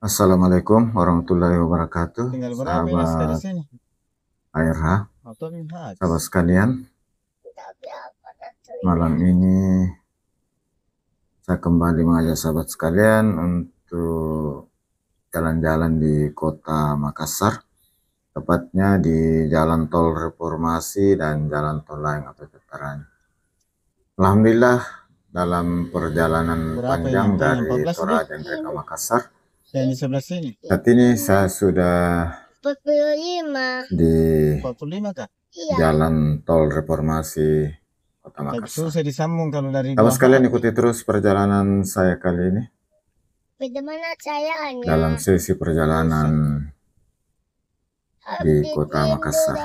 Assalamualaikum warahmatullahi wabarakatuh, Tinggal berapa ini dari sahabat sini? ARH, Atau minhaj? sahabat sekalian. Malam ini saya kembali mengajak sahabat sekalian untuk jalan-jalan di kota Makassar, tepatnya di Jalan Tol Reformasi dan Jalan Tol Layang Ape Veteran. Alhamdulillah, dalam perjalanan Berapa ini panjang antara dari 14 deh? Toraja ke Makassar, Yang di sebelah sini. saat ini saya sudah 45. di 45 kah? Jalan Tol Reformasi Kota Tapi Makassar. susah disambung kalau dari Sahabat dua sekalian, hati. ikuti terus perjalanan saya kali ini Bagaimana caranya? dalam sesi perjalanan di Kota Makassar.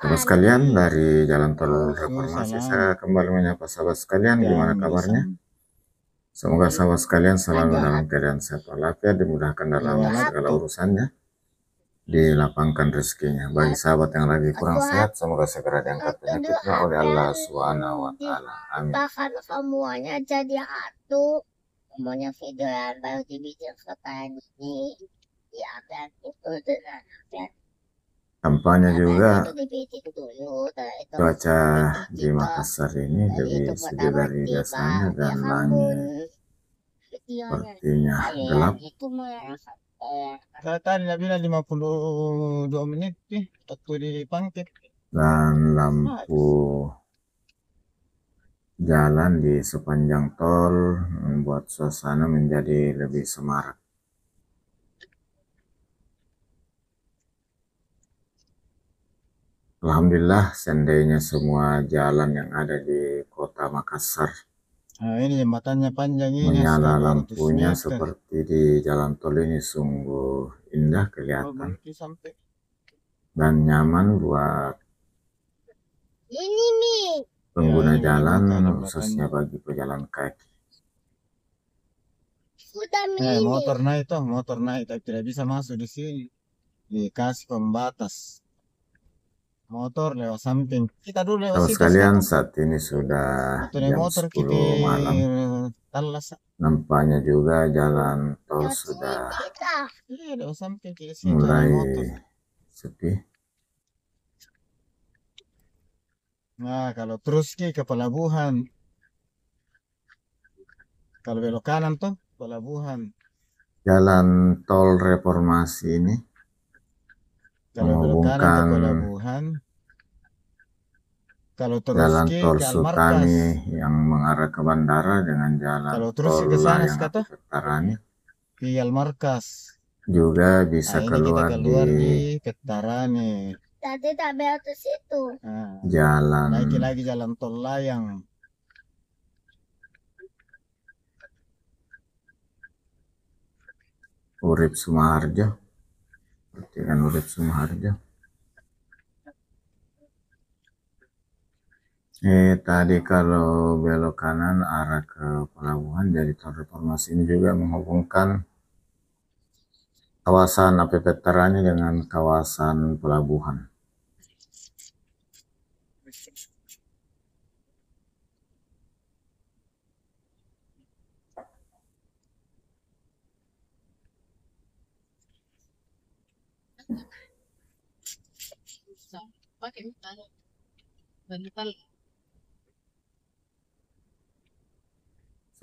Sahabat sekalian, dari Jalan Tol Reformasi saya kembali menyapa sahabat sekalian. Gimana kabarnya? Semoga sahabat sekalian selalu dalam keadaan sehat walafiat, dimudahkan dalam segala urusannya, dilapangkan rezekinya. Bagi sahabat yang lagi kurang sehat, semoga segera diangkat penyakitnya oleh Allah Subhanahu wa Ta'ala. Amin. Bahkan semuanya jadi satu. Semuanya video yang baru dibikin sekarang ini. Ya, dan itu dengan Tampaknya juga cuaca di Makassar ini lebih sejuk dari biasanya dan langit sepertinya gelap. Tadi bilang 52 menit nih, waktu di Pangkep. Dan lampu jalan di sepanjang tol membuat suasana menjadi lebih semarak. Alhamdulillah, seandainya semua jalan yang ada di kota Makassar ini jembatannya panjang ini. Menyala lampunya seperti di jalan tol ini sungguh indah kelihatan dan nyaman buat pengguna jalan, khususnya bagi pejalan kaki. Motor naik tapi tidak bisa masuk di sini, dikasih pembatas. Motor lewat samping. Kita dulu lewat situ. Sekalian, saat ini sudah jam 10 malam. Nampaknya juga jalan tol sudah mulai sepi. Nah, kalau terus ke pelabuhan, kalau belok kanan tuh pelabuhan. Jalan tol Reformasi ini menghubungkan jalan tol Sutani yang mengarah ke bandara dengan jalan tol Layang Ape Veteran. Di Almarkas juga bisa keluar di Veteran. Tadi tak belok ke situ. Jalan lagi jalan tol Layang. Urip Sumaharjo. Perhatikan Urip Sumaharjo. Tadi kalau belok kanan arah ke pelabuhan, jadi tol Reformasi ini juga menghubungkan kawasan Ape Veteran dengan kawasan pelabuhan.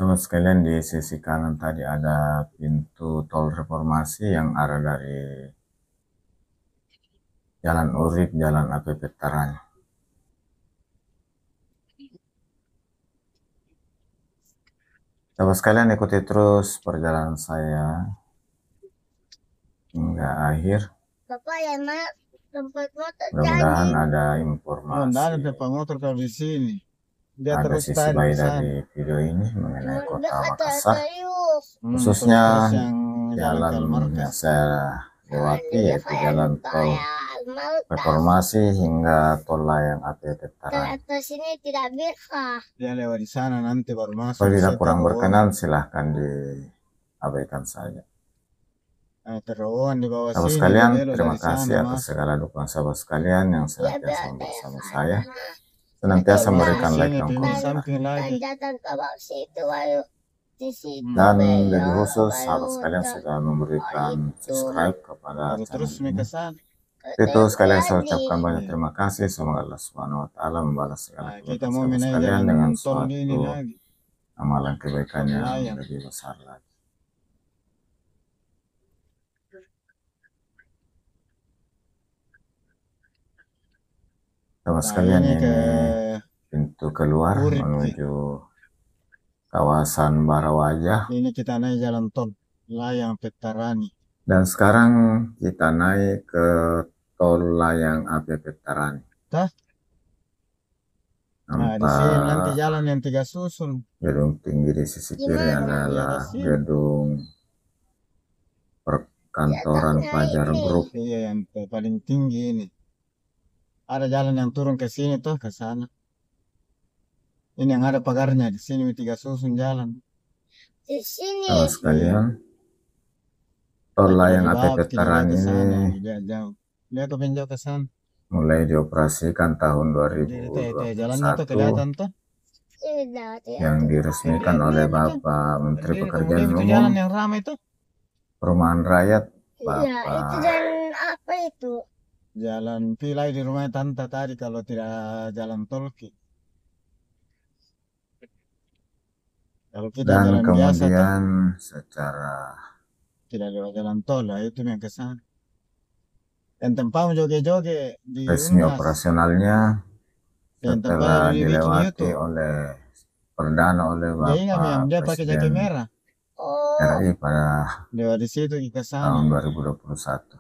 Sahabat sekalian, di sisi kanan tadi ada pintu tol Reformasi yang arah dari Jalan Urip, Jalan Ape Veteran. Sahabat sekalian, ikuti terus perjalanan saya hingga akhir. Mudah-mudahan ada informasi. Ada motor kalau di sini. Ada sisi baik dari video ini mengenai kota Makassar, khususnya jalan yang saya lewati, yaitu jalan tol Reformasi hingga tol Layang Ape Veteran. Dia lewat di sana nanti baru masuk. Kalau kurang berkenan, silahkan diabaikan saja. Sahabat sekalian, terima kasih atas segala dukungan sahabat sekalian yang senantiasa bersama saya. Senantiasa memberikan like dan komen. di situ Dan Beo, lebih khusus sahabat baru sekalian udah sudah memberikan subscribe kepada Baru channel terus ini. mereka kesana. Itu sekalian saya jadi. ucapkan banyak Iya. terima kasih. Semoga Allah Subhanahu wa Ta'ala membalas segala Nah, kita kebaikan mau sahabat naik sekalian jalan dengan tol ini suatu lagi. amalan kebaikan Tol yang layang. lebih besar lagi. Sahabat Nah, sekalian, ini ini ke pintu keluar Urip. menuju kawasan Barawajah. Ini kita naik jalan tol layang Petarani. Dan sekarang kita naik ke tol layang APP Tarani. Tah? Nah, di sini nanti jalan yang 3 susun. Gedung tinggi di sisi kiri Gimana? adalah Iya, sih. gedung perkantoran Ya, Fajar ini. Group. Iya, yang paling tinggi ini. Ada jalan yang turun ke sini tuh, ke sana. Ini yang ada pagarnya di sini 3 susun jalan. Di sini. Sahabat sekalian, tol layang APP Kita Tarani ke sana, ini lihat jauh. Lihat ke pinjau ke sana. mulai dioperasikan tahun Jadi jalannya tuh kelihatan 2021 tuh. Tidak, yang diresmikan oleh Bapak Menteri Pekerjaan Itu Umum jalan yang ramai tuh. Perumahan Rakyat Iya, itu Bapak jalan apa itu? Jalan pilai di rumah tante tadi kalau tidak jalan tol. Kalau kita dan jalan biasa tuh kemudian secara tidak lewat jalan tol lah itu yang kesana. Dan tempat joget-joget di resmi Unhas. operasionalnya Dan setelah tempat di dilewati YouTube. oleh perdana oleh Dia ingat Bapak yang dia pakai jaket Presiden merah. Oh, RI pada Lewat di situ ke tahun sana. 2021.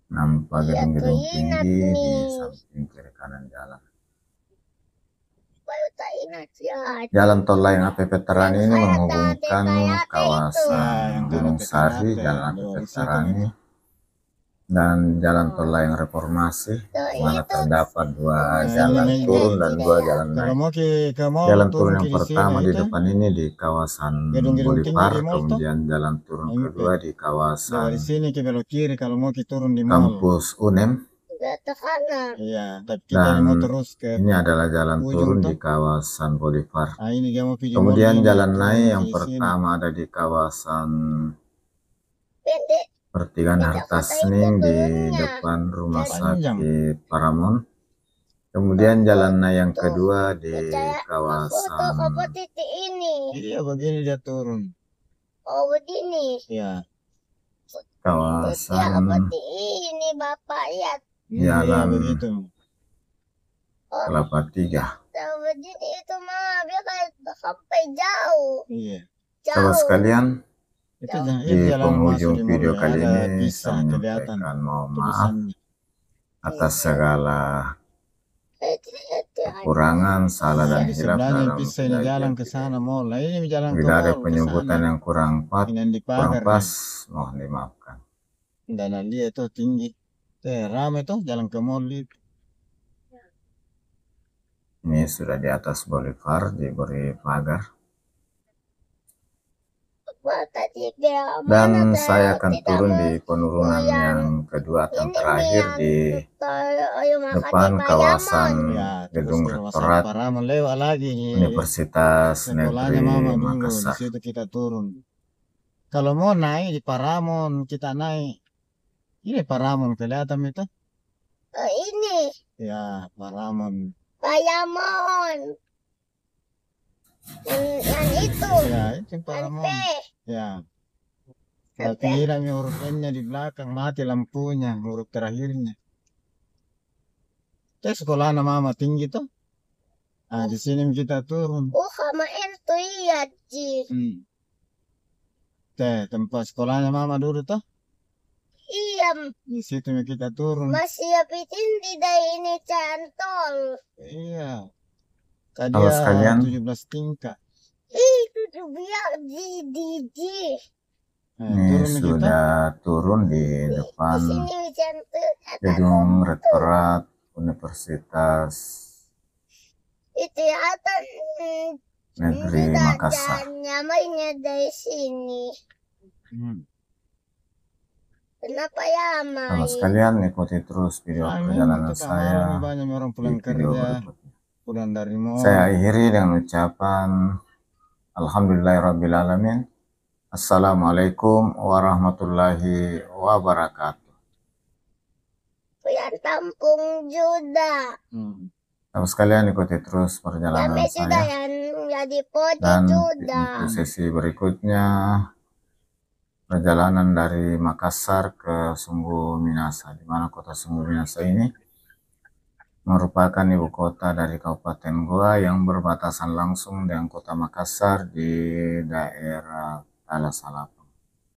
Nampak Iya, gedung-gedung tuh ingat tinggi di nih. samping kiri kanan jalan. baru tak ingat ya. Jalan tol layang APP Tarani ini Saya menghubungkan tadi kayak kawasan yang Gunung karate Sari, karate, Jalan lewat APP di situ Tarani, itu. dan Jalan tol layang Reformasi, Tuh, di mana itu. terdapat dua Nah, jalan ini turun dan tidak dua ya. jalan Kalau naik. mau ke mall Jalan turun turun yang ke di pertama sini di itu. depan ini di kawasan Gedung-gedung tinggi Bolipar, di mall tuh. kemudian jalan turun Ini kedua di Lewat kawasan di sini ke belok kiri kalau mau ke turun di mall. kampus UNEM, Sudah ke kanan. Iya, tapi kita dan mau terus ke ini adalah jalan ujung turun tuh. di kawasan Bolipar. Nah, ini dia mau pergi mall Kemudian ini jalan turun naik yang di sini. pertama ada di kawasan Pendek. Pertigaan Tidak Harta kata itu Sening di turunnya. depan Rumah Panjang. Sakit Paramon. Kemudian jalan naik yang Tuh. kedua di Percaya aku tuh kawasan ke titik ini. Iya, begini dia turun. Oh, begini. Iya. Percaya kawasan seperti ini, Bapak lihat. Iya, Jalan begitu. Oh, Kelapa 3. kalau begini itu mah dia kayak sampai jauh. Iya. Sahabat Jauh. sekalian, Itu di jalan masuk penghujung di mall video ya, kali ada ini bisa saya kelihatan menyampaikan mohon maaf tulisannya. atas segala Itu kekurangan, salah dan Di hilaf sebelahnya dalam bisa ini jalan ke penyajian sana mall. Nah, ini jalan ke bila ada mall ke penyebutan sana. yang kurang Ini yang di kurang pagar pas, nih. mohon dimaafkan. Dan dia itu tinggi. Ramai tuh jalan ke mall itu. Ini sudah di atas Boulevard, diberi pagar. tadi dia Dan mana saya akan tidak turun mau di penurunan goyang. yang kedua atau Ini terakhir yang di makan depan di kawasan Ya, gedung terus ke rumah Rektorat sakit Paramon lewat lagi. Universitas Sekolahnya Negeri mama dulu, di Makassar. situ kita turun. Kalau mau naik di Paramon, kita naik. Ini Paramon kelihatan itu? Ini Ya, Paramon. Bayamon. Yang itu. Ya, itu Yang Paramon. P. Ya. Tapi kiranya huruf N-nya di belakang, mati lampunya, huruf terakhirnya. Sekolah mama tinggi tuh. Nah, di sini kita turun. Oh, sama itu iya, Ji. Tempat sekolahnya mama dulu tuh. Iya, Di situ kita turun. masih habisin tidak ini cantol. Iya. Tadi Halo sekalian. 17 tingkat. Itu tuh biar Ji. Nah, Ini turun kita. sudah turun di Di depan sini cantik. gedung Rektorat Universitas Itu ya atas Negeri Makassar. Namanya dari sini. Kenapa ya, Mai? Halo sekalian, ikuti terus video perjalanan saya banyak orang di pulang video kerja, berikutnya. pulang dari mall. Saya akhiri dengan ucapan Alhamdulillahirrabbilalamin. Assalamualaikum warahmatullahi wabarakatuh. Punya Tampung Juda. Sahabat sekalian, ikuti terus perjalanan Sampai sudah saya. yang jadi poti Dan Juda. untuk sesi berikutnya, perjalanan dari Makassar ke Sungguh Minasa, di mana kota Sungguh Minasa ini merupakan ibu kota dari Kabupaten Goa yang berbatasan langsung dengan kota Makassar di daerah Talas Salap.